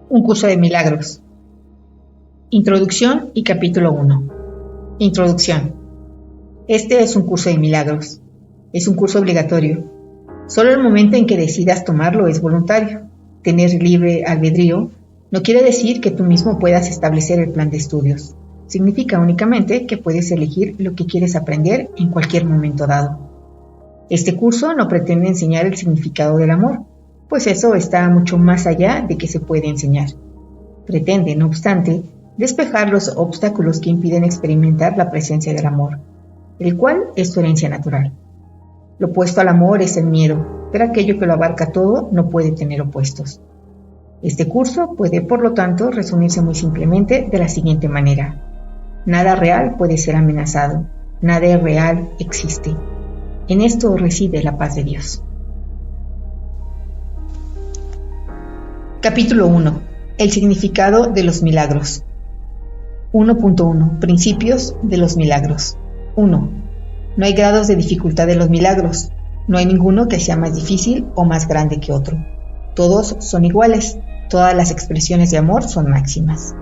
Un curso de milagros. Introducción y capítulo 1. Introducción. Este es un curso de milagros. Es un curso obligatorio. Solo el momento en que decidas tomarlo es voluntario. Tener libre albedrío no quiere decir que tú mismo puedas establecer el plan de estudios. Significa únicamente que puedes elegir lo que quieres aprender en cualquier momento dado. Este curso no pretende enseñar el significado del amor, pues eso está mucho más allá de que se puede enseñar. Pretende, no obstante, despejar los obstáculos que impiden experimentar la presencia del amor, el cual es tu herencia natural. Lo opuesto al amor es el miedo, pero aquello que lo abarca todo no puede tener opuestos. Este curso puede, por lo tanto, resumirse muy simplemente de la siguiente manera. Nada real puede ser amenazado, nada irreal existe. En esto reside la paz de Dios. Capítulo 1. El significado de los milagros. 1.1. Principios de los milagros. 1. No hay grados de dificultad de los milagros. No hay ninguno que sea más difícil o más grande que otro. Todos son iguales. Todas las expresiones de amor son máximas.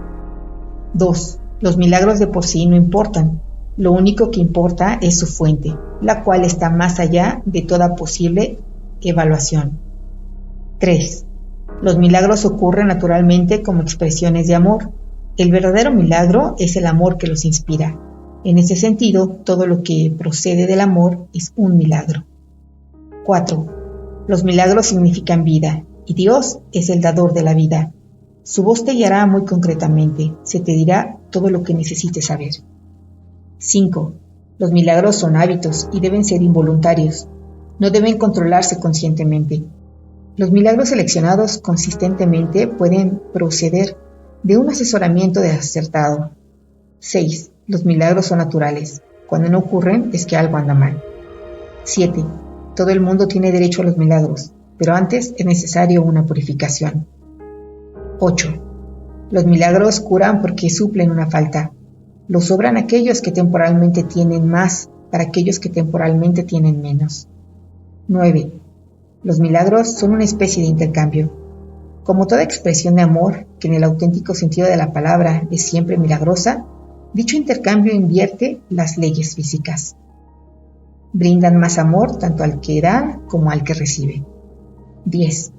2. Los milagros de por sí no importan. Lo único que importa es su fuente, la cual está más allá de toda posible evaluación. 3. Los milagros ocurren naturalmente como expresiones de amor. El verdadero milagro es el amor que los inspira. En ese sentido, todo lo que procede del amor es un milagro. 4. Los milagros significan vida, y Dios es el dador de la vida. Su voz te guiará muy concretamente, se te dirá todo lo que necesites saber. 5. Los milagros son hábitos y deben ser involuntarios. No deben controlarse conscientemente. Los milagros seleccionados consistentemente pueden proceder de un asesoramiento acertado. 6. Los milagros son naturales. Cuando no ocurren es que algo anda mal. 7. Todo el mundo tiene derecho a los milagros, pero antes es necesario una purificación. 8. Los milagros curan porque suplen una falta. Los sobran aquellos que temporalmente tienen más para aquellos que temporalmente tienen menos. 9. Los milagros son una especie de intercambio. Como toda expresión de amor, que en el auténtico sentido de la palabra es siempre milagrosa, dicho intercambio invierte las leyes físicas. Brindan más amor tanto al que da como al que recibe. 10.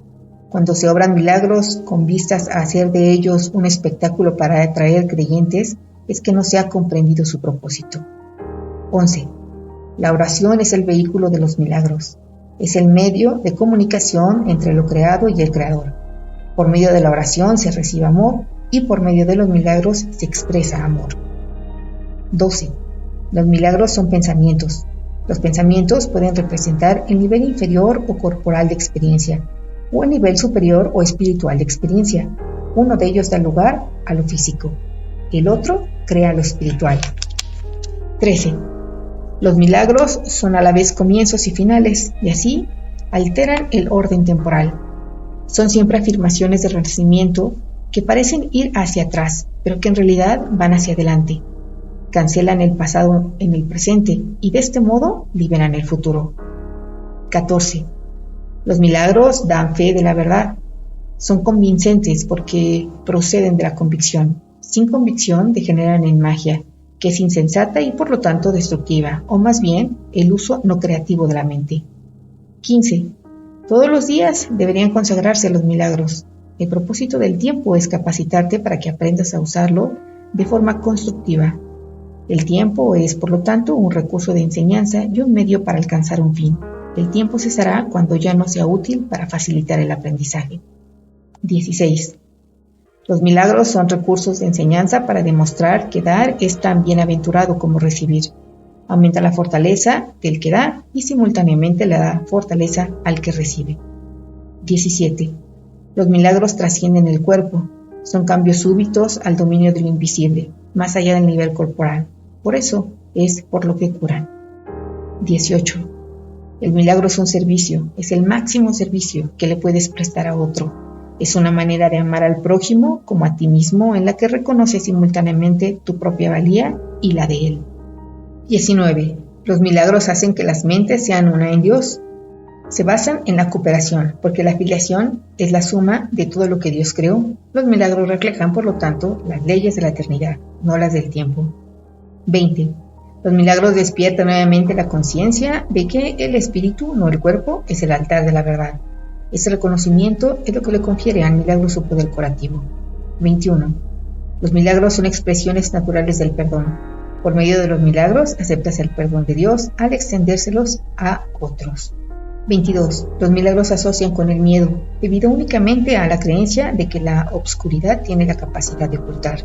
Cuando se obran milagros con vistas a hacer de ellos un espectáculo para atraer creyentes, es que no se ha comprendido su propósito. 11. La oración es el vehículo de los milagros. Es el medio de comunicación entre lo creado y el creador. Por medio de la oración se recibe amor y por medio de los milagros se expresa amor. 12. Los milagros son pensamientos. Los pensamientos pueden representar el nivel inferior o corporal de experiencia, o el nivel superior o espiritual de experiencia. Uno de ellos da lugar a lo físico. El otro crea lo espiritual. 13. Los milagros son a la vez comienzos y finales, y así alteran el orden temporal. Son siempre afirmaciones de renacimiento que parecen ir hacia atrás, pero que en realidad van hacia adelante. Cancelan el pasado en el presente y de este modo liberan el futuro. 14. Los milagros dan fe de la verdad. Son convincentes porque proceden de la convicción. Sin convicción degeneran en magia, que es insensata y por lo tanto destructiva, o más bien el uso no creativo de la mente. 15. Todos los días deberían consagrarse a los milagros. El propósito del tiempo es capacitarte para que aprendas a usarlo de forma constructiva. El tiempo es, por lo tanto, un recurso de enseñanza y un medio para alcanzar un fin. El tiempo cesará cuando ya no sea útil para facilitar el aprendizaje. 16. Los milagros son recursos de enseñanza para demostrar que dar es tan bienaventurado como recibir. Aumenta la fortaleza del que da y simultáneamente le da fortaleza al que recibe. 17. Los milagros trascienden el cuerpo. Son cambios súbitos al dominio de lo invisible, más allá del nivel corporal. Por eso es por lo que curan. 18. El milagro es un servicio, es el máximo servicio que le puedes prestar a otro. Es una manera de amar al prójimo como a ti mismo en la que reconoces simultáneamente tu propia valía y la de él. 19. Los milagros hacen que las mentes sean una en Dios. Se basan en la cooperación, porque la filiación es la suma de todo lo que Dios creó. Los milagros reflejan, por lo tanto, las leyes de la eternidad, no las del tiempo. 20. Los milagros despiertan nuevamente la conciencia de que el espíritu, no el cuerpo, es el altar de la verdad. Ese reconocimiento es lo que le confiere al milagro su poder curativo. 21. Los milagros son expresiones naturales del perdón. Por medio de los milagros aceptas el perdón de Dios al extendérselos a otros. 22. Los milagros se asocian con el miedo, debido únicamente a la creencia de que la obscuridad tiene la capacidad de ocultar.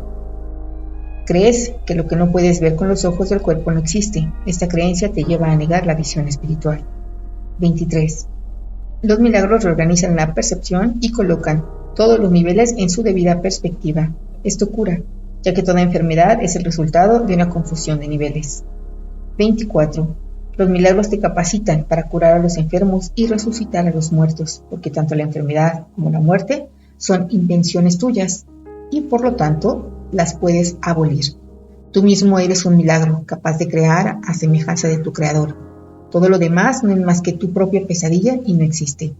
Crees que lo que no puedes ver con los ojos del cuerpo no existe. Esta creencia te lleva a negar la visión espiritual. 23. Los milagros reorganizan la percepción y colocan todos los niveles en su debida perspectiva. Esto cura, ya que toda enfermedad es el resultado de una confusión de niveles. 24. Los milagros te capacitan para curar a los enfermos y resucitar a los muertos, porque tanto la enfermedad como la muerte son invenciones tuyas y por lo tanto las puedes abolir. Tú mismo eres un milagro, capaz de crear a semejanza de tu creador. Todo lo demás no es más que tu propia pesadilla y no existe.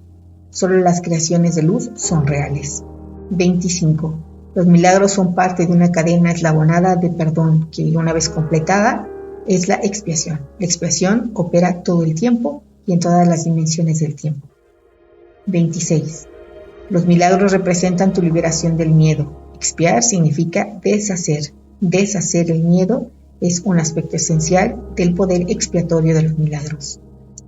Solo las creaciones de luz son reales. 25. Los milagros son parte de una cadena eslabonada de perdón que, una vez completada, es la expiación. La expiación opera todo el tiempo y en todas las dimensiones del tiempo. 26. Los milagros representan tu liberación del miedo. Expiar significa deshacer. Deshacer el miedo es un aspecto esencial del poder expiatorio de los milagros.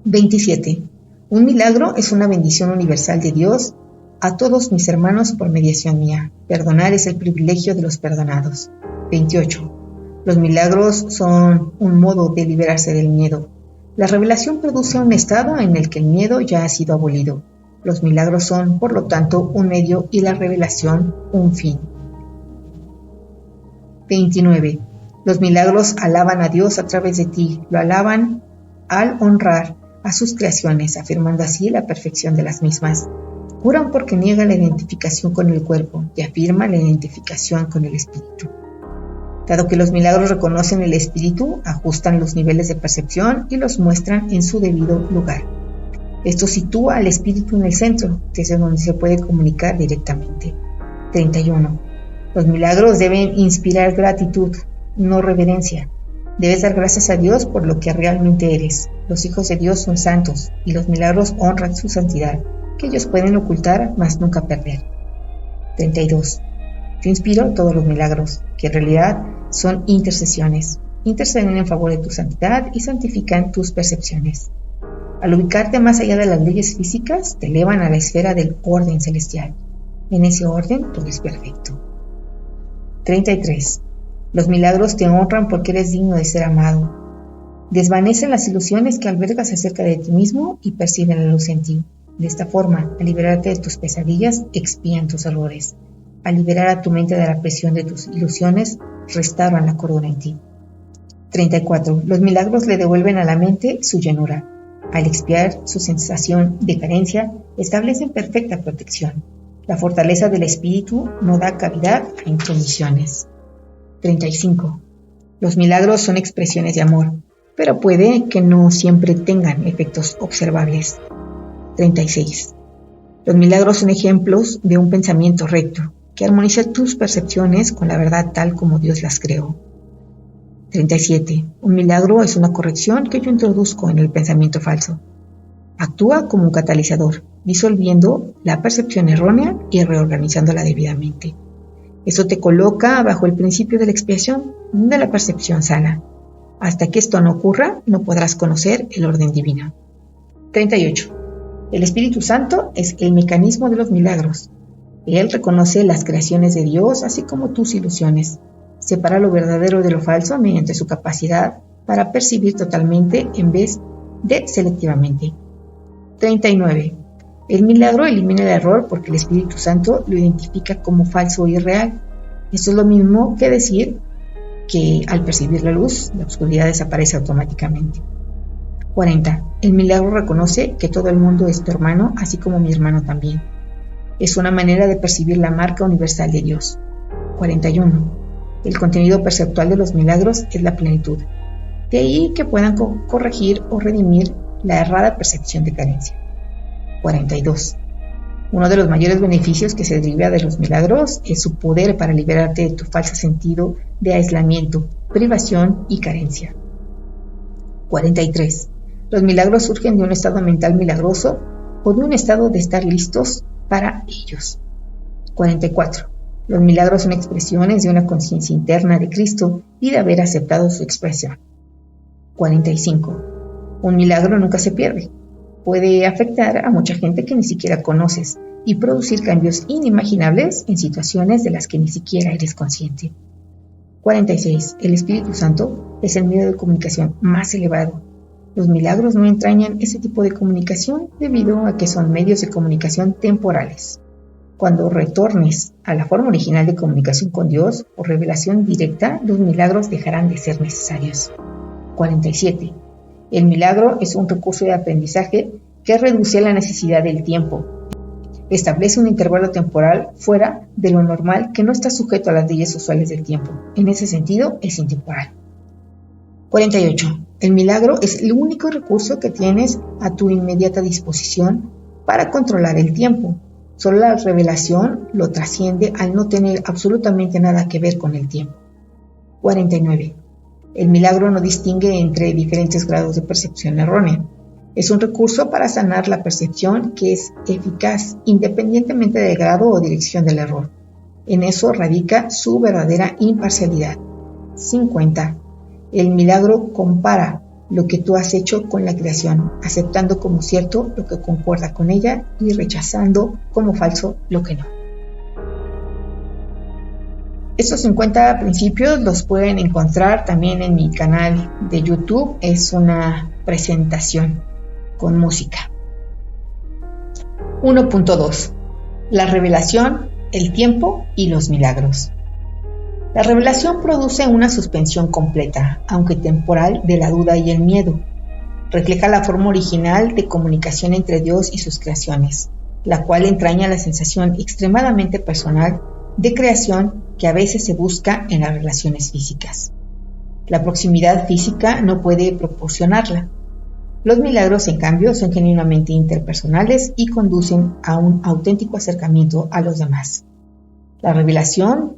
27. Un milagro es una bendición universal de Dios a todos mis hermanos por mediación mía. Perdonar es el privilegio de los perdonados. 28. Los milagros son un modo de liberarse del miedo. La revelación produce un estado en el que el miedo ya ha sido abolido. Los milagros son, por lo tanto, un medio y la revelación un fin. 29. Los milagros alaban a Dios a través de ti. Lo alaban al honrar a sus creaciones, afirmando así la perfección de las mismas. Curan porque niegan la identificación con el cuerpo y afirman la identificación con el espíritu. Dado que los milagros reconocen el espíritu, ajustan los niveles de percepción y los muestran en su debido lugar. Esto sitúa al espíritu en el centro, desde donde se puede comunicar directamente. 31. Los milagros deben inspirar gratitud, no reverencia. Debes dar gracias a Dios por lo que realmente eres. Los hijos de Dios son santos y los milagros honran su santidad, que ellos pueden ocultar, mas nunca perder. 32. Yo inspiro todos los milagros, que en realidad son intercesiones. Interceden en favor de tu santidad y santifican tus percepciones. Al ubicarte más allá de las leyes físicas, te elevan a la esfera del orden celestial. En ese orden todo es perfecto. 33. Los milagros te honran porque eres digno de ser amado. Desvanecen las ilusiones que albergas acerca de ti mismo y perciben la luz en ti. De esta forma, al liberarte de tus pesadillas, expían tus errores. Al liberar a tu mente de la presión de tus ilusiones, restauran la cordura en ti. 34. Los milagros le devuelven a la mente su llenura. Al expiar su sensación de carencia, establecen perfecta protección. La fortaleza del espíritu no da cavidad a intromisiones. 35. Los milagros son expresiones de amor, pero puede que no siempre tengan efectos observables. 36. Los milagros son ejemplos de un pensamiento recto, que armoniza tus percepciones con la verdad tal como Dios las creó. 37. Un milagro es una corrección que yo introduzco en el pensamiento falso. Actúa como un catalizador, disolviendo la percepción errónea y reorganizándola debidamente. Esto te coloca bajo el principio de la expiación de la percepción sana. Hasta que esto no ocurra, no podrás conocer el orden divino. 38. El Espíritu Santo es el mecanismo de los milagros. Él reconoce las creaciones de Dios, así como tus ilusiones. Separa lo verdadero de lo falso mediante su capacidad para percibir totalmente en vez de selectivamente. 39. El milagro elimina el error porque el Espíritu Santo lo identifica como falso y irreal. Esto es lo mismo que decir que al percibir la luz, la oscuridad desaparece automáticamente. 40. El milagro reconoce que todo el mundo es tu hermano, así como mi hermano también. Es una manera de percibir la marca universal de Dios. 41. El contenido perceptual de los milagros es la plenitud. De ahí que puedan corregir o redimir la errada percepción de carencia. 42. Uno de los mayores beneficios que se deriva de los milagros es su poder para liberarte de tu falso sentido de aislamiento, privación y carencia. 43. Los milagros surgen de un estado mental milagroso o de un estado de estar listos para ellos. 44. Los milagros son expresiones de una conciencia interna de Cristo y de haber aceptado su expresión. 45. Un milagro nunca se pierde. Puede afectar a mucha gente que ni siquiera conoces y producir cambios inimaginables en situaciones de las que ni siquiera eres consciente. 46. El Espíritu Santo es el medio de comunicación más elevado. Los milagros no entrañan ese tipo de comunicación debido a que son medios de comunicación temporales. Cuando retornes a la forma original de comunicación con Dios o revelación directa, los milagros dejarán de ser necesarios. 47. El milagro es un recurso de aprendizaje que reduce la necesidad del tiempo. Establece un intervalo temporal fuera de lo normal que no está sujeto a las leyes usuales del tiempo. En ese sentido, es intemporal. 48. El milagro es el único recurso que tienes a tu inmediata disposición para controlar el tiempo. Solo la revelación lo trasciende al no tener absolutamente nada que ver con el tiempo. 49. El milagro no distingue entre diferentes grados de percepción errónea. Es un recurso para sanar la percepción que es eficaz independientemente del grado o dirección del error. En eso radica su verdadera imparcialidad. 50. El milagro compara lo que tú has hecho con la creación, aceptando como cierto lo que concuerda con ella y rechazando como falso lo que no. Estos 50 principios los pueden encontrar también en mi canal de YouTube. Es una presentación con música. 1.2. La revelación, el tiempo y los milagros. La revelación produce una suspensión completa, aunque temporal, de la duda y el miedo. Refleja la forma original de comunicación entre Dios y sus creaciones, la cual entraña la sensación extremadamente personal de creación que a veces se busca en las relaciones físicas. La proximidad física no puede proporcionarla. Los milagros, en cambio, son genuinamente interpersonales y conducen a un auténtico acercamiento a los demás. La revelación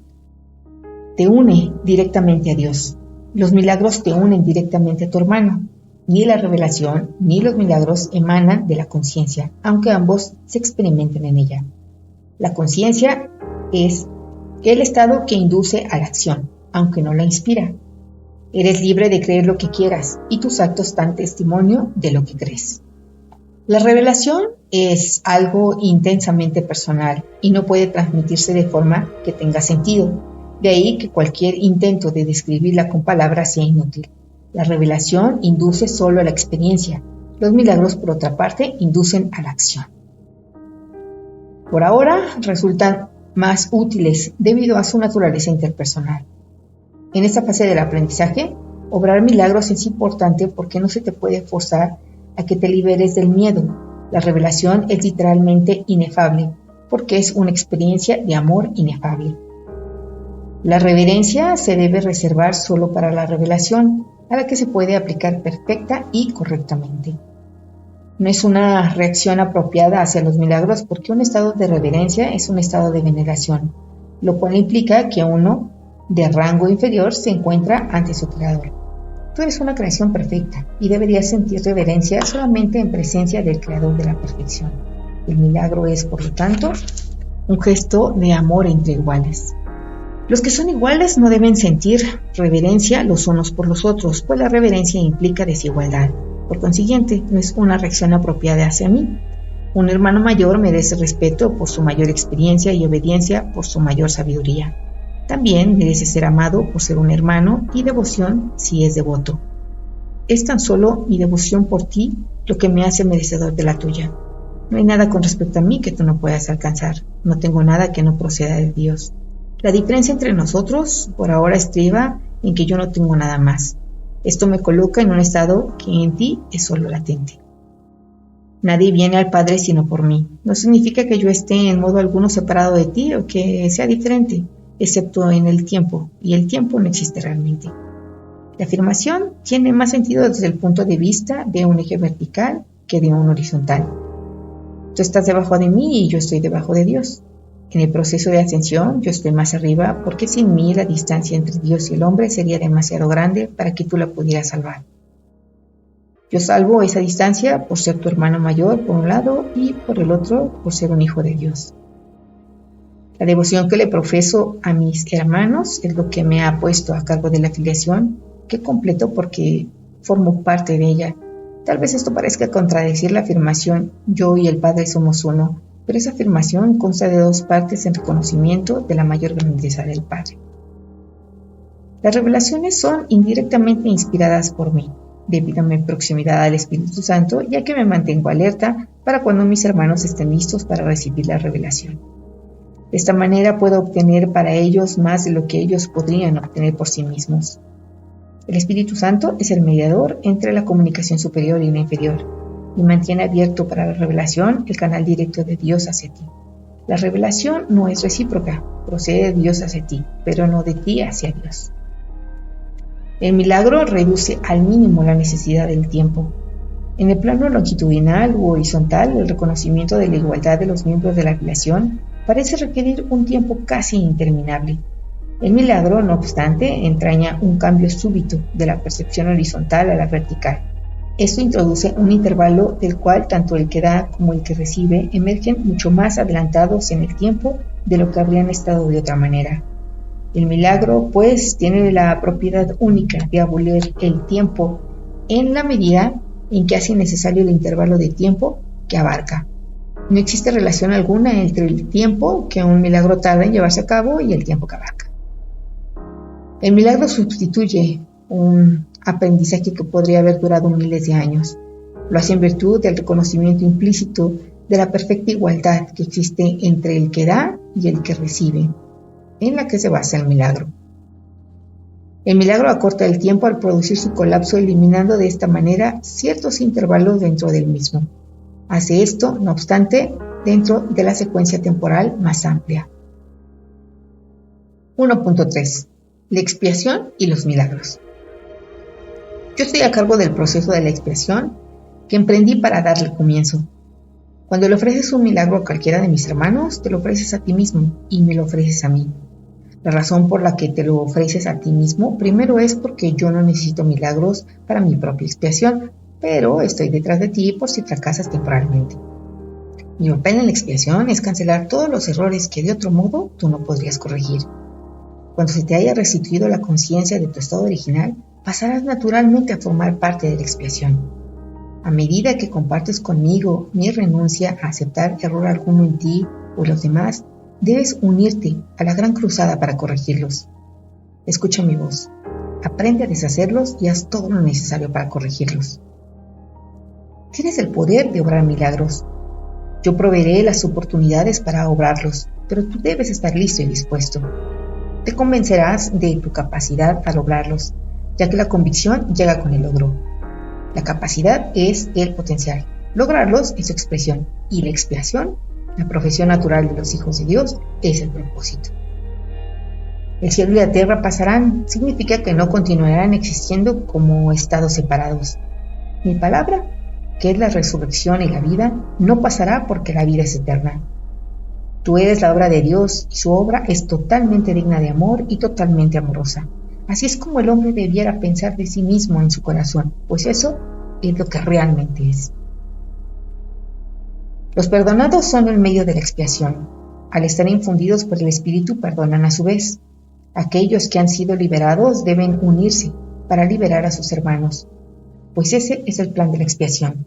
te une directamente a Dios. Los milagros te unen directamente a tu hermano. Ni la revelación ni los milagros emanan de la conciencia, aunque ambos se experimenten en ella. La conciencia es el estado que induce a la acción, aunque no la inspira. Eres libre de creer lo que quieras y tus actos dan testimonio de lo que crees. La revelación es algo intensamente personal y no puede transmitirse de forma que tenga sentido. De ahí que cualquier intento de describirla con palabras sea inútil. La revelación induce solo a la experiencia. Los milagros, por otra parte, inducen a la acción. Por ahora, resultan más útiles debido a su naturaleza interpersonal. En esta fase del aprendizaje, obrar milagros es importante porque no se te puede forzar a que te liberes del miedo. La revelación es literalmente inefable porque es una experiencia de amor inefable. La reverencia se debe reservar solo para la revelación, a la que se puede aplicar perfecta y correctamente. No es una reacción apropiada hacia los milagros porque un estado de reverencia es un estado de veneración, lo cual implica que uno de rango inferior se encuentra ante su creador. Tú eres una creación perfecta y deberías sentir reverencia solamente en presencia del creador de la perfección. El milagro es, por lo tanto, un gesto de amor entre iguales. Los que son iguales no deben sentir reverencia los unos por los otros, pues la reverencia implica desigualdad. Por consiguiente, no es una reacción apropiada hacia mí. Un hermano mayor merece respeto por su mayor experiencia y obediencia por su mayor sabiduría. También merece ser amado por ser un hermano y devoción si es devoto. Es tan solo mi devoción por ti lo que me hace merecedor de la tuya. No hay nada con respecto a mí que tú no puedas alcanzar. No tengo nada que no proceda de Dios. La diferencia entre nosotros por ahora estriba en que yo no tengo nada más. Esto me coloca en un estado que en ti es solo latente. Nadie viene al Padre sino por mí. No significa que yo esté en modo alguno separado de ti o que sea diferente, excepto en el tiempo, y el tiempo no existe realmente. La afirmación tiene más sentido desde el punto de vista de un eje vertical que de un horizontal. Tú estás debajo de mí y yo estoy debajo de Dios. En el proceso de ascensión yo estoy más arriba porque sin mí la distancia entre Dios y el hombre sería demasiado grande para que tú la pudieras salvar. Yo salvo esa distancia por ser tu hermano mayor por un lado y por el otro por ser un hijo de Dios. La devoción que le profeso a mis hermanos es lo que me ha puesto a cargo de la filiación, que completo porque formo parte de ella. Tal vez esto parezca contradecir la afirmación yo y el Padre somos uno, pero esa afirmación consta de dos partes en reconocimiento de la mayor grandeza del Padre. Las revelaciones son indirectamente inspiradas por mí, debido a mi proximidad al Espíritu Santo, ya que me mantengo alerta para cuando mis hermanos estén listos para recibir la revelación. De esta manera puedo obtener para ellos más de lo que ellos podrían obtener por sí mismos. El Espíritu Santo es el mediador entre la comunicación superior y la inferior, y mantiene abierto para la revelación el canal directo de Dios hacia ti. La revelación no es recíproca, procede de Dios hacia ti, pero no de ti hacia Dios. El milagro reduce al mínimo la necesidad del tiempo. En el plano longitudinal u horizontal, el reconocimiento de la igualdad de los miembros de la relación parece requerir un tiempo casi interminable. El milagro, no obstante, entraña un cambio súbito de la percepción horizontal a la vertical. Esto introduce un intervalo del cual tanto el que da como el que recibe emergen mucho más adelantados en el tiempo de lo que habrían estado de otra manera. El milagro, pues, tiene la propiedad única de abolir el tiempo en la medida en que hace innecesario el intervalo de tiempo que abarca. No existe relación alguna entre el tiempo que un milagro tarda en llevarse a cabo y el tiempo que abarca. El milagro sustituye un aprendizaje que podría haber durado miles de años. Lo hace en virtud del reconocimiento implícito de la perfecta igualdad que existe entre el que da y el que recibe, en la que se basa el milagro. El milagro acorta el tiempo al producir su colapso, eliminando de esta manera ciertos intervalos dentro del mismo. Hace esto, no obstante, dentro de la secuencia temporal más amplia. 1.3. La expiación y los milagros. Yo estoy a cargo del proceso de la expiación que emprendí para darle comienzo. Cuando le ofreces un milagro a cualquiera de mis hermanos, te lo ofreces a ti mismo y me lo ofreces a mí. La razón por la que te lo ofreces a ti mismo, primero es porque yo no necesito milagros para mi propia expiación, pero estoy detrás de ti por si fracasas temporalmente. Mi papel en la expiación es cancelar todos los errores que de otro modo tú no podrías corregir. Cuando se te haya restituido la conciencia de tu estado original, pasarás naturalmente a formar parte de la expiación. A medida que compartes conmigo mi renuncia a aceptar error alguno en ti o en los demás, debes unirte a la gran cruzada para corregirlos. Escucha mi voz. Aprende a deshacerlos y haz todo lo necesario para corregirlos. Tienes el poder de obrar milagros. Yo proveeré las oportunidades para obrarlos, pero tú debes estar listo y dispuesto. Te convencerás de tu capacidad para lograrlos, ya que la convicción llega con el logro. La capacidad es el potencial, lograrlos es su expresión, y la expiación, la profesión natural de los hijos de Dios, es el propósito. El cielo y la tierra pasarán, significa que no continuarán existiendo como estados separados. Mi palabra, que es la resurrección y la vida, no pasará porque la vida es eterna. Tú eres la obra de Dios y su obra es totalmente digna de amor y totalmente amorosa. Así es como el hombre debiera pensar de sí mismo en su corazón, pues eso es lo que realmente es. Los perdonados son el medio de la expiación. Al estar infundidos por el Espíritu, perdonan a su vez. Aquellos que han sido liberados deben unirse para liberar a sus hermanos, pues ese es el plan de la expiación.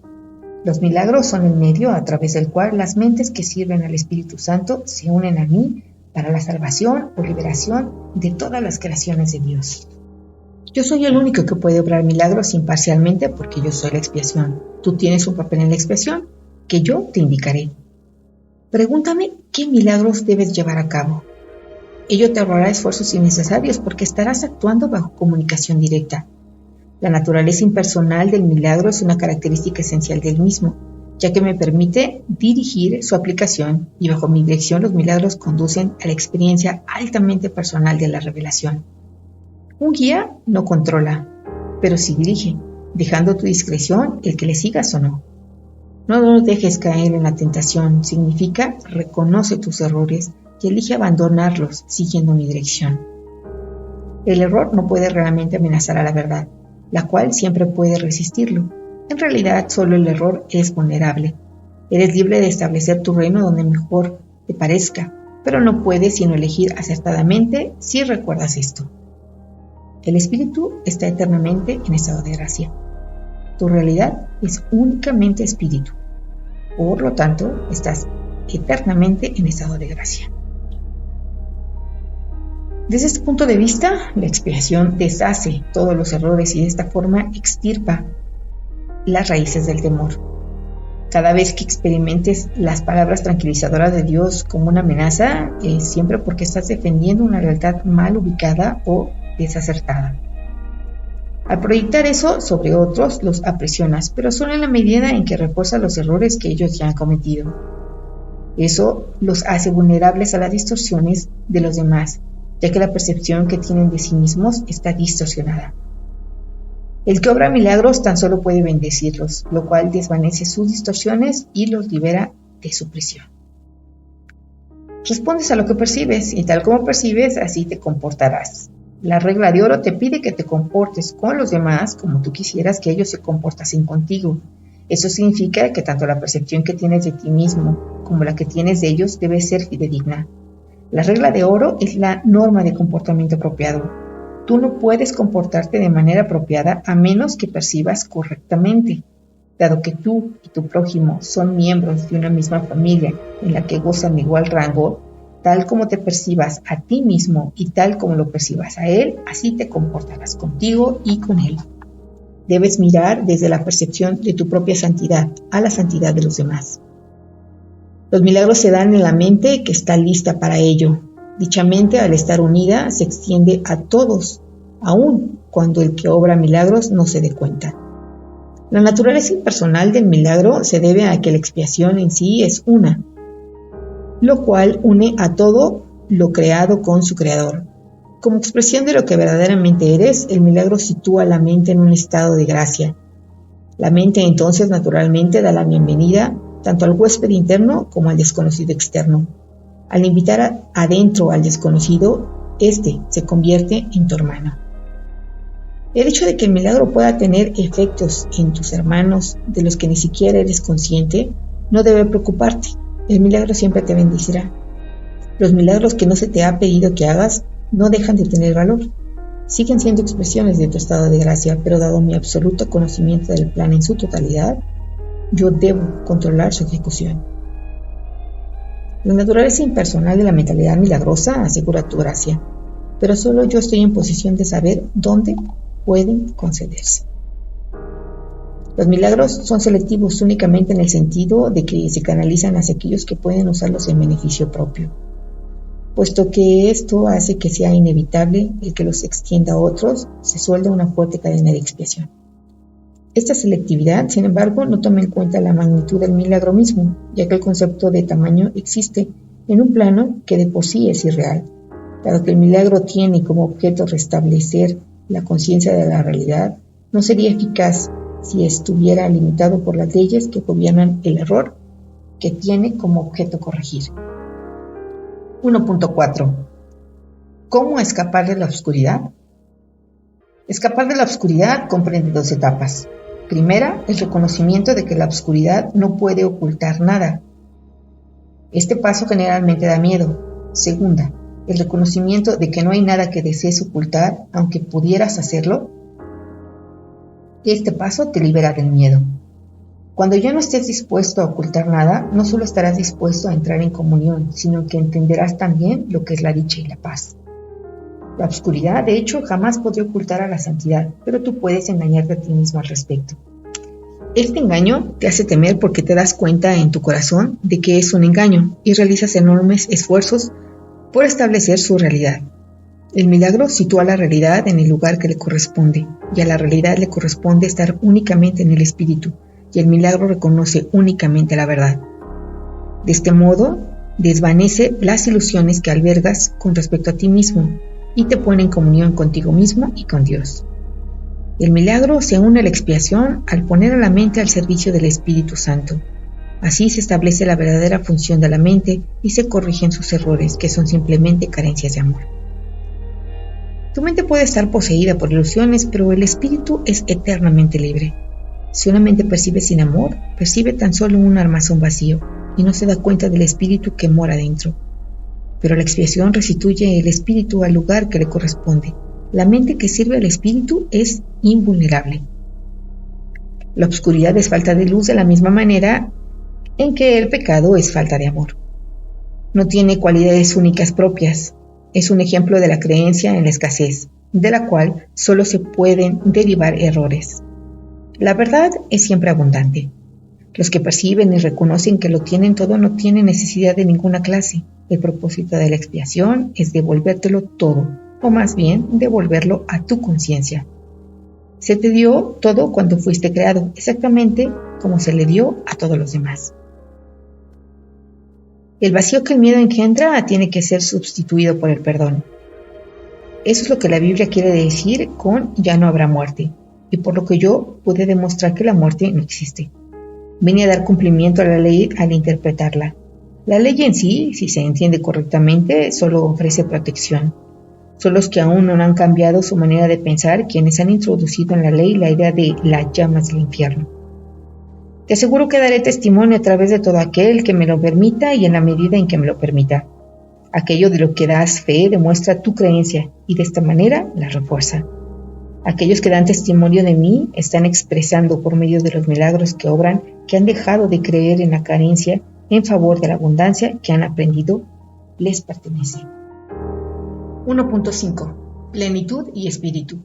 Los milagros son el medio a través del cual las mentes que sirven al Espíritu Santo se unen a mí para la salvación o liberación de todas las creaciones de Dios. Yo soy el único que puede obrar milagros imparcialmente porque yo soy la expiación. Tú tienes un papel en la expiación que yo te indicaré. Pregúntame qué milagros debes llevar a cabo. Ello te ahorrará esfuerzos innecesarios porque estarás actuando bajo comunicación directa. La naturaleza impersonal del milagro es una característica esencial del mismo, ya que me permite dirigir su aplicación y bajo mi dirección los milagros conducen a la experiencia altamente personal de la revelación. Un guía no controla, pero sí dirige, dejando a tu discreción el que le sigas o no. No nos dejes caer en la tentación significa reconoce tus errores y elige abandonarlos siguiendo mi dirección. El error no puede realmente amenazar a la verdad, la cual siempre puede resistirlo. En realidad, solo el error es vulnerable. Eres libre de establecer tu reino donde mejor te parezca, pero no puedes sino elegir acertadamente si recuerdas esto. El espíritu está eternamente en estado de gracia. Tu realidad es únicamente espíritu. Por lo tanto, estás eternamente en estado de gracia. Desde este punto de vista, la expiación deshace todos los errores y de esta forma extirpa las raíces del temor. Cada vez que experimentes las palabras tranquilizadoras de Dios como una amenaza, es siempre porque estás defendiendo una realidad mal ubicada o desacertada. Al proyectar eso sobre otros, los aprisionas, pero solo en la medida en que refuerzas los errores que ellos ya han cometido. Eso los hace vulnerables a las distorsiones de los demás, ya que la percepción que tienen de sí mismos está distorsionada. El que obra milagros tan solo puede bendecirlos, lo cual desvanece sus distorsiones y los libera de su prisión. Respondes a lo que percibes, y tal como percibes, así te comportarás. La regla de oro te pide que te comportes con los demás como tú quisieras que ellos se comportasen contigo. Eso significa que tanto la percepción que tienes de ti mismo como la que tienes de ellos debe ser fidedigna. La regla de oro es la norma de comportamiento apropiado. Tú no puedes comportarte de manera apropiada a menos que percibas correctamente. Dado que tú y tu prójimo son miembros de una misma familia en la que gozan de igual rango, tal como te percibas a ti mismo y tal como lo percibas a él, así te comportarás contigo y con él. Debes mirar desde la percepción de tu propia santidad a la santidad de los demás. Los milagros se dan en la mente que está lista para ello. Dicha mente, al estar unida, se extiende a todos, aun cuando el que obra milagros no se dé cuenta. La naturaleza impersonal del milagro se debe a que la expiación en sí es una, lo cual une a todo lo creado con su creador. Como expresión de lo que verdaderamente eres, el milagro sitúa la mente en un estado de gracia. La mente entonces naturalmente da la bienvenida tanto al huésped interno como al desconocido externo. Al invitar adentro al desconocido, éste se convierte en tu hermano. El hecho de que el milagro pueda tener efectos en tus hermanos de los que ni siquiera eres consciente no debe preocuparte. El milagro siempre te bendecirá. Los milagros que no se te ha pedido que hagas no dejan de tener valor. Siguen siendo expresiones de tu estado de gracia, pero dado mi absoluto conocimiento del plan en su totalidad, yo debo controlar su ejecución. La naturaleza impersonal de la mentalidad milagrosa asegura tu gracia, pero solo yo estoy en posición de saber dónde pueden concederse. Los milagros son selectivos únicamente en el sentido de que se canalizan hacia aquellos que pueden usarlos en beneficio propio, puesto que esto hace que sea inevitable el que los extienda a otros, se suelda una fuerte cadena de expiación. Esta selectividad, sin embargo, no toma en cuenta la magnitud del milagro mismo, ya que el concepto de tamaño existe en un plano que de por sí es irreal. Dado que el milagro tiene como objeto restablecer la conciencia de la realidad, no sería eficaz si estuviera limitado por las leyes que gobiernan el error que tiene como objeto corregir. 1.4. ¿Cómo escapar de la oscuridad? Escapar de la oscuridad comprende dos etapas. Primera, el reconocimiento de que la oscuridad no puede ocultar nada. Este paso generalmente da miedo. Segunda, el reconocimiento de que no hay nada que desees ocultar, aunque pudieras hacerlo. Este paso te libera del miedo. Cuando ya no estés dispuesto a ocultar nada, no solo estarás dispuesto a entrar en comunión, sino que entenderás también lo que es la dicha y la paz. La oscuridad, de hecho, jamás podría ocultar a la santidad, pero tú puedes engañarte a ti mismo al respecto. Este engaño te hace temer porque te das cuenta en tu corazón de que es un engaño y realizas enormes esfuerzos por establecer su realidad. El milagro sitúa la realidad en el lugar que le corresponde, y a la realidad le corresponde estar únicamente en el espíritu, y el milagro reconoce únicamente la verdad. De este modo, desvanece las ilusiones que albergas con respecto a ti mismo, y te pone en comunión contigo mismo y con Dios. El milagro se une a la expiación al poner a la mente al servicio del Espíritu Santo, Así se establece la verdadera función de la mente y se corrigen sus errores, que son simplemente carencias de amor. Tu mente puede estar poseída por ilusiones, pero el espíritu es eternamente libre. Si una mente percibe sin amor, percibe tan solo un armazón vacío y no se da cuenta del espíritu que mora dentro. Pero la expiación restituye el espíritu al lugar que le corresponde. La mente que sirve al espíritu es invulnerable. La oscuridad es falta de luz de la misma manera en que el pecado es falta de amor. No tiene cualidades únicas propias. Es un ejemplo de la creencia en la escasez, de la cual solo se pueden derivar errores. La verdad es siempre abundante. Los que perciben y reconocen que lo tienen todo no tienen necesidad de ninguna clase. El propósito de la expiación es devolvértelo todo, o más bien devolverlo a tu conciencia. Se te dio todo cuando fuiste creado, exactamente como se le dio a todos los demás. El vacío que el miedo engendra tiene que ser sustituido por el perdón. Eso es lo que la Biblia quiere decir con ya no habrá muerte, y por lo que yo pude demostrar que la muerte no existe. Vine a dar cumplimiento a la ley al interpretarla. La ley en sí, si se entiende correctamente, solo ofrece protección. Son los que aún no han cambiado su manera de pensar quienes han introducido en la ley la idea de las llamas del infierno. Te aseguro que daré testimonio a través de todo aquel que me lo permita y en la medida en que me lo permita. Aquello de lo que das fe demuestra tu creencia y de esta manera la refuerza. Aquellos que dan testimonio de mí están expresando por medio de los milagros que obran que han dejado de creer en la carencia en favor de la abundancia que han aprendido les pertenece. 1.5. Plenitud y espíritu.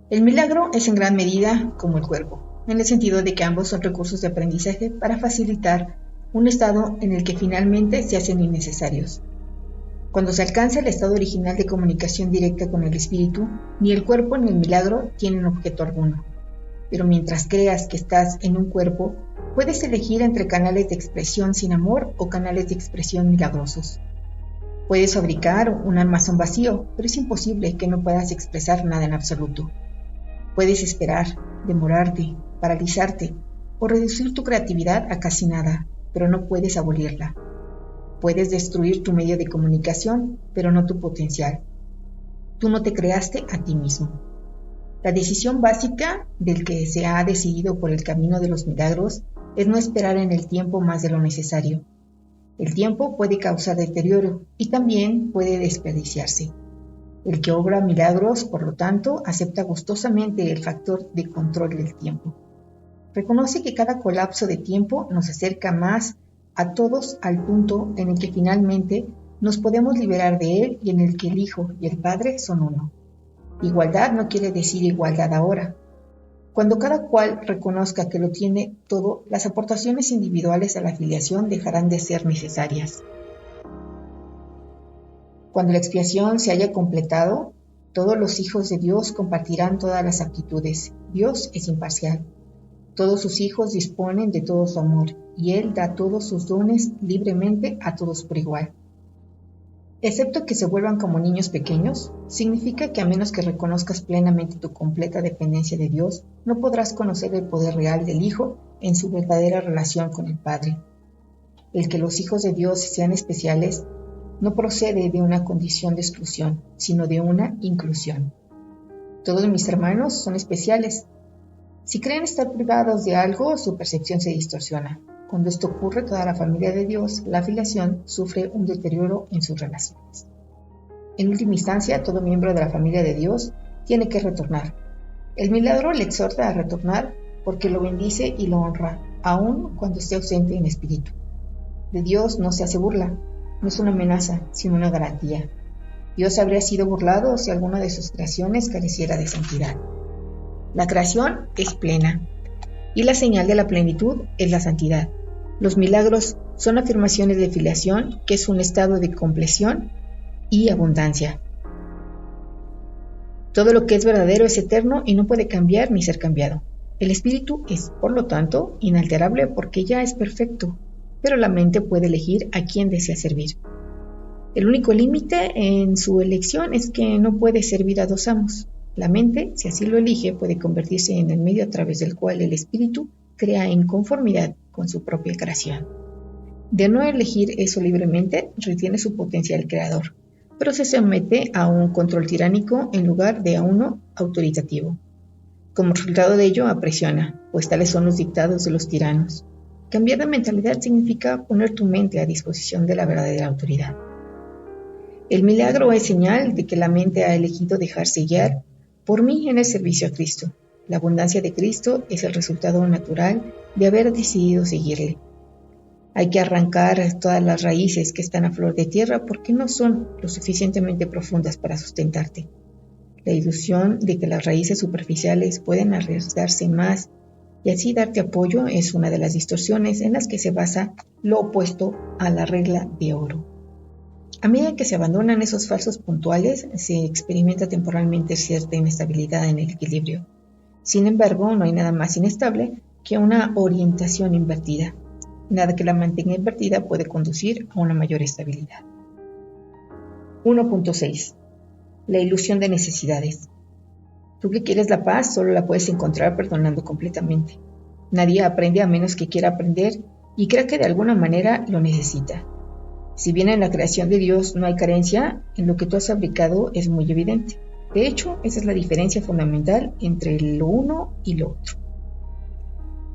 El milagro es en gran medida como el cuerpo, en el sentido de que ambos son recursos de aprendizaje para facilitar un estado en el que finalmente se hacen innecesarios. Cuando se alcanza el estado original de comunicación directa con el espíritu, ni el cuerpo ni el milagro tienen objeto alguno. Pero mientras creas que estás en un cuerpo, puedes elegir entre canales de expresión sin amor o canales de expresión milagrosos. Puedes fabricar un armazón vacío, pero es imposible que no puedas expresar nada en absoluto. Puedes esperar, demorarte, paralizarte o reducir tu creatividad a casi nada, pero no puedes abolirla. Puedes destruir tu medio de comunicación, pero no tu potencial. Tú no te creaste a ti mismo. La decisión básica del que se ha decidido por el camino de los milagros es no esperar en el tiempo más de lo necesario. El tiempo puede causar deterioro y también puede desperdiciarse. El que obra milagros, por lo tanto, acepta gustosamente el factor de control del tiempo. Reconoce que cada colapso de tiempo nos acerca más a todos al punto en el que finalmente nos podemos liberar de él y en el que el Hijo y el Padre son uno. Igualdad no quiere decir igualdad ahora. Cuando cada cual reconozca que lo tiene todo, las aportaciones individuales a la filiación dejarán de ser necesarias. Cuando la expiación se haya completado, todos los hijos de Dios compartirán todas las aptitudes. Dios es imparcial. Todos sus hijos disponen de todo su amor, y Él da todos sus dones libremente a todos por igual. Excepto que se vuelvan como niños pequeños, significa que a menos que reconozcas plenamente tu completa dependencia de Dios, no podrás conocer el poder real del Hijo en su verdadera relación con el Padre. El que los hijos de Dios sean especiales no procede de una condición de exclusión, sino de una inclusión. Todos mis hermanos son especiales. Si creen estar privados de algo, su percepción se distorsiona. Cuando esto ocurre, toda la familia de Dios, la filiación, sufre un deterioro en sus relaciones. En última instancia, todo miembro de la familia de Dios tiene que retornar. El milagro le exhorta a retornar porque lo bendice y lo honra, aun cuando esté ausente en espíritu. De Dios no se hace burla, no es una amenaza, sino una garantía. Dios habría sido burlado si alguna de sus creaciones careciera de santidad. La creación es plena, y la señal de la plenitud es la santidad. Los milagros son afirmaciones de filiación, que es un estado de compleción y abundancia. Todo lo que es verdadero es eterno y no puede cambiar ni ser cambiado. El espíritu es, por lo tanto, inalterable porque ya es perfecto, pero la mente puede elegir a quién desea servir. El único límite en su elección es que no puede servir a dos amos. La mente, si así lo elige, puede convertirse en el medio a través del cual el espíritu crea en conformidad con su propia creación. De no elegir eso libremente, retiene su potencial creador, pero se somete a un control tiránico en lugar de a uno autoritativo. Como resultado de ello, aprisiona, pues tales son los dictados de los tiranos. Cambiar de mentalidad significa poner tu mente a disposición de la verdadera autoridad. El milagro es señal de que la mente ha elegido dejarse guiar por mí en el servicio a Cristo. La abundancia de Cristo es el resultado natural de haber decidido seguirle. Hay que arrancar todas las raíces que están a flor de tierra porque no son lo suficientemente profundas para sustentarte. La ilusión de que las raíces superficiales pueden arriesgarse más y así darte apoyo es una de las distorsiones en las que se basa lo opuesto a la regla de oro. A medida que se abandonan esos falsos puntuales, se experimenta temporalmente cierta inestabilidad en el equilibrio. Sin embargo, no hay nada más inestable que una orientación invertida. Nada que la mantenga invertida puede conducir a una mayor estabilidad. 1.6. La ilusión de necesidades. Tú que quieres la paz solo la puedes encontrar perdonando completamente. Nadie aprende a menos que quiera aprender y crea que de alguna manera lo necesita. Si bien en la creación de Dios no hay carencia, en lo que tú has fabricado es muy evidente. De hecho, esa es la diferencia fundamental entre lo uno y lo otro.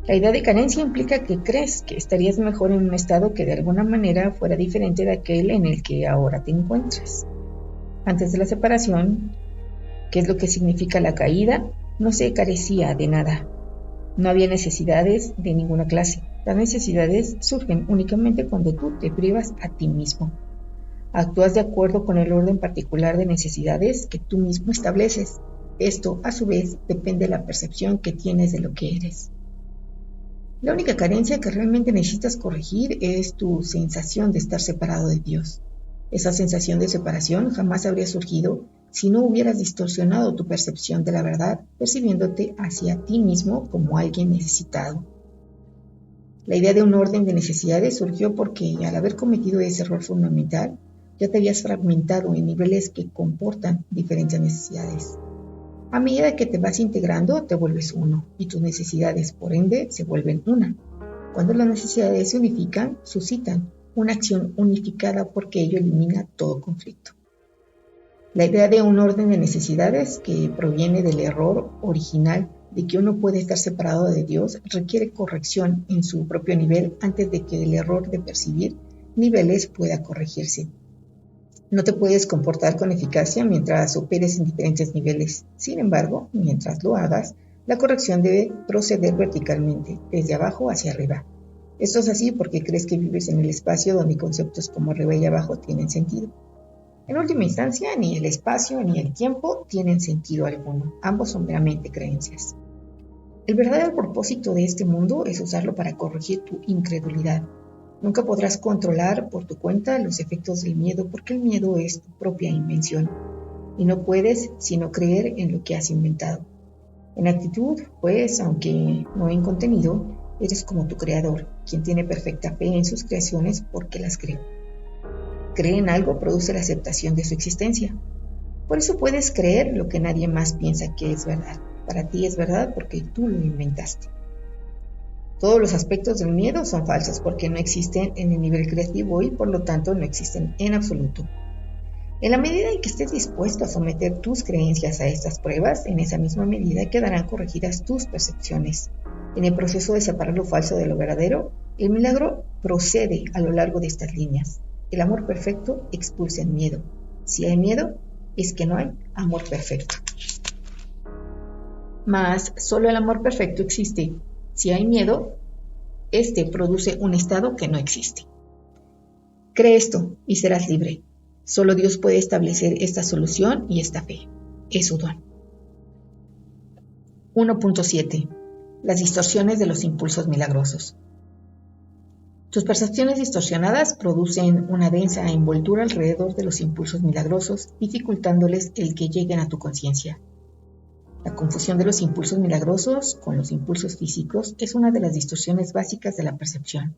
La idea de carencia implica que crees que estarías mejor en un estado que de alguna manera fuera diferente de aquel en el que ahora te encuentras. Antes de la separación, que es lo que significa la caída, no se carecía de nada. No había necesidades de ninguna clase. Las necesidades surgen únicamente cuando tú te privas a ti mismo. Actúas de acuerdo con el orden particular de necesidades que tú mismo estableces. Esto, a su vez, depende de la percepción que tienes de lo que eres. La única carencia que realmente necesitas corregir es tu sensación de estar separado de Dios. Esa sensación de separación jamás habría surgido si no hubieras distorsionado tu percepción de la verdad, percibiéndote hacia ti mismo como alguien necesitado. La idea de un orden de necesidades surgió porque, al haber cometido ese error fundamental, ya te habías fragmentado en niveles que comportan diferentes necesidades. A medida que te vas integrando, te vuelves uno, y tus necesidades, por ende, se vuelven una. Cuando las necesidades se unifican, suscitan una acción unificada porque ello elimina todo conflicto. La idea de un orden de necesidades que proviene del error original de que uno puede estar separado de Dios requiere corrección en su propio nivel antes de que el error de percibir niveles pueda corregirse. No te puedes comportar con eficacia mientras operes en diferentes niveles. Sin embargo, mientras lo hagas, la corrección debe proceder verticalmente, desde abajo hacia arriba. Esto es así porque crees que vives en el espacio donde conceptos como arriba y abajo tienen sentido. En última instancia, ni el espacio ni el tiempo tienen sentido alguno. Ambos son meramente creencias. El verdadero propósito de este mundo es usarlo para corregir tu incredulidad. Nunca podrás controlar por tu cuenta los efectos del miedo porque el miedo es tu propia invención y no puedes sino creer en lo que has inventado. En actitud, pues, aunque no en contenido, eres como tu creador, quien tiene perfecta fe en sus creaciones porque las creó. Creer en algo produce la aceptación de su existencia. Por eso puedes creer lo que nadie más piensa que es verdad. Para ti es verdad porque tú lo inventaste. Todos los aspectos del miedo son falsos porque no existen en el nivel creativo y por lo tanto no existen en absoluto. En la medida en que estés dispuesto a someter tus creencias a estas pruebas, en esa misma medida quedarán corregidas tus percepciones. En el proceso de separar lo falso de lo verdadero, el milagro procede a lo largo de estas líneas. El amor perfecto expulsa el miedo. Si hay miedo, es que no hay amor perfecto. Mas solo el amor perfecto existe. Si hay miedo, este produce un estado que no existe. Cree esto y serás libre. Solo Dios puede establecer esta solución y esta fe. Es su don. 1.7. Las distorsiones de los impulsos milagrosos. Tus percepciones distorsionadas producen una densa envoltura alrededor de los impulsos milagrosos, dificultándoles el que lleguen a tu conciencia. La confusión de los impulsos milagrosos con los impulsos físicos es una de las distorsiones básicas de la percepción.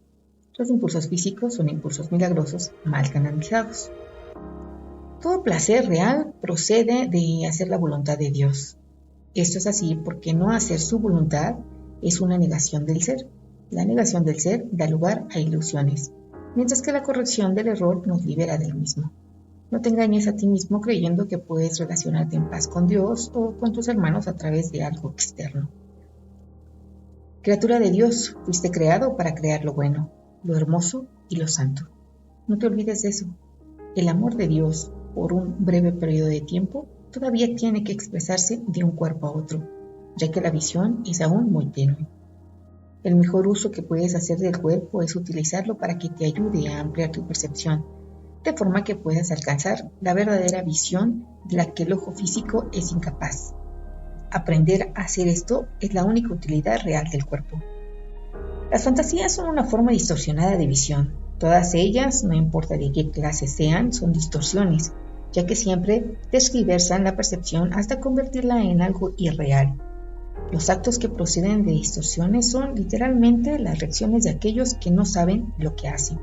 Los impulsos físicos son impulsos milagrosos mal canalizados. Todo placer real procede de hacer la voluntad de Dios. Esto es así porque no hacer su voluntad es una negación del ser. La negación del ser da lugar a ilusiones, mientras que la corrección del error nos libera del mismo. No te engañes a ti mismo creyendo que puedes relacionarte en paz con Dios o con tus hermanos a través de algo externo. Criatura de Dios, fuiste creado para crear lo bueno, lo hermoso y lo santo. No te olvides de eso. El amor de Dios, por un breve periodo de tiempo, todavía tiene que expresarse de un cuerpo a otro, ya que la visión es aún muy tenue. El mejor uso que puedes hacer del cuerpo es utilizarlo para que te ayude a ampliar tu percepción, de forma que puedas alcanzar la verdadera visión de la que el ojo físico es incapaz. Aprender a hacer esto es la única utilidad real del cuerpo. Las fantasías son una forma distorsionada de visión. Todas ellas, no importa de qué clase sean, son distorsiones, ya que siempre tergiversan la percepción hasta convertirla en algo irreal. Los actos que proceden de distorsiones son literalmente las reacciones de aquellos que no saben lo que hacen.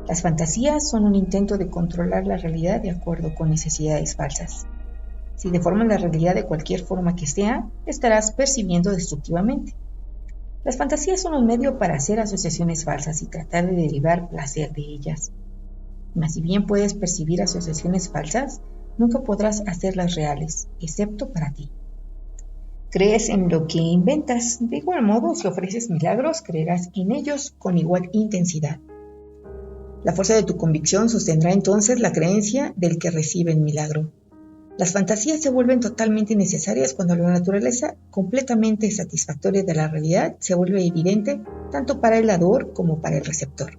Las fantasías son un intento de controlar la realidad de acuerdo con necesidades falsas. Si deforman la realidad de cualquier forma que sea, estarás percibiendo destructivamente. Las fantasías son un medio para hacer asociaciones falsas y tratar de derivar placer de ellas. Mas si bien puedes percibir asociaciones falsas, nunca podrás hacerlas reales, excepto para ti. Crees en lo que inventas. De igual modo, si ofreces milagros, creerás en ellos con igual intensidad. La fuerza de tu convicción sostendrá entonces la creencia del que recibe el milagro. Las fantasías se vuelven totalmente innecesarias cuando la naturaleza completamente satisfactoria de la realidad se vuelve evidente tanto para el dador como para el receptor.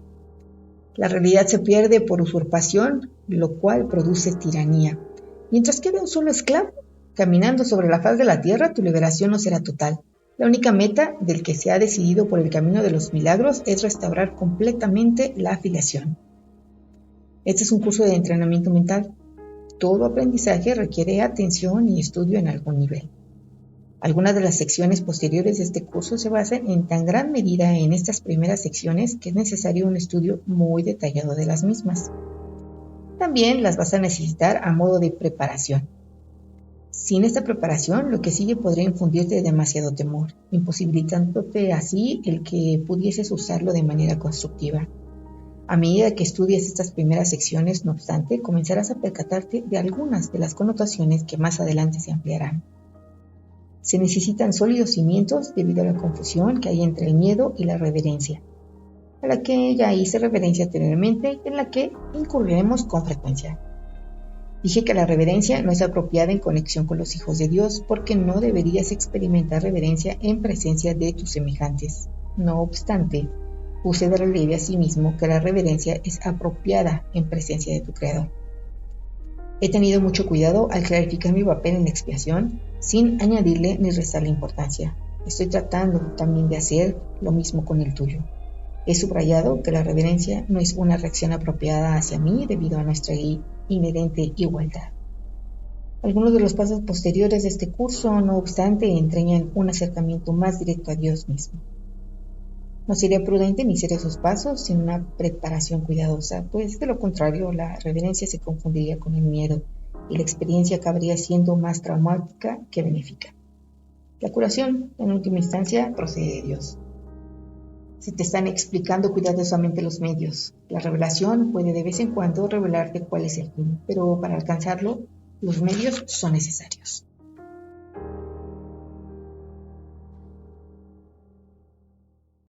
La realidad se pierde por usurpación, lo cual produce tiranía. Mientras quede un solo esclavo caminando sobre la faz de la tierra, tu liberación no será total. La única meta del que se ha decidido por el camino de los milagros es restaurar completamente la afiliación. Este es un curso de entrenamiento mental. Todo aprendizaje requiere atención y estudio en algún nivel. Algunas de las secciones posteriores de este curso se basan en tan gran medida en estas primeras secciones que es necesario un estudio muy detallado de las mismas. También las vas a necesitar a modo de preparación. Sin esta preparación, lo que sigue podría infundirte demasiado temor, imposibilitándote así el que pudieses usarlo de manera constructiva. A medida que estudias estas primeras secciones, no obstante, comenzarás a percatarte de algunas de las connotaciones que más adelante se ampliarán. Se necesitan sólidos cimientos debido a la confusión que hay entre el miedo y la reverencia, a la que ya hice referencia anteriormente y en la que incurriremos con frecuencia. Dije que la reverencia no es apropiada en conexión con los hijos de Dios porque no deberías experimentar reverencia en presencia de tus semejantes. No obstante, puse de relieve asimismo que la reverencia es apropiada en presencia de tu Creador. He tenido mucho cuidado al clarificar mi papel en la expiación sin añadirle ni restarle importancia. Estoy tratando también de hacer lo mismo con el tuyo. He subrayado que la reverencia no es una reacción apropiada hacia mí debido a nuestra inherente igualdad. Algunos de los pasos posteriores de este curso, no obstante, entrañan un acercamiento más directo a Dios mismo. No sería prudente iniciar esos pasos sin una preparación cuidadosa, pues de lo contrario la reverencia se confundiría con el miedo y la experiencia acabaría siendo más traumática que benéfica. La curación, en última instancia, procede de Dios. Se te están explicando cuidadosamente los medios. La revelación puede de vez en cuando revelarte cuál es el fin, pero para alcanzarlo, los medios son necesarios.